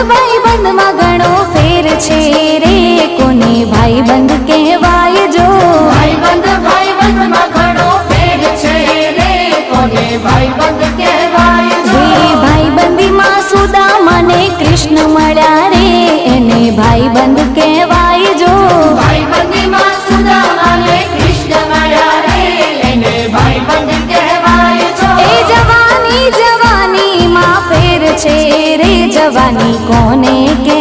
ભાઈબંધ માં ઘણો ફેર છે રે, કોને ભાઈબંધ કહેવાય જો? ભાઈબંધ માં ઘણો ફેર છે રે, કોને ભાઈબંધ કહેવાય જો? ભાઈબંધી માં સુદામા ને કૃષ્ણ મળ્યા રે, એને ભાઈબંધ કહેવાય જો? ભાઈબંધી માં સુદામા ને કૃષ્ણ મળ્યા રે, એને ભાઈબંધ કહેવાય જો? એ જવાની માં ફેર છે રે, જવાની કોને કે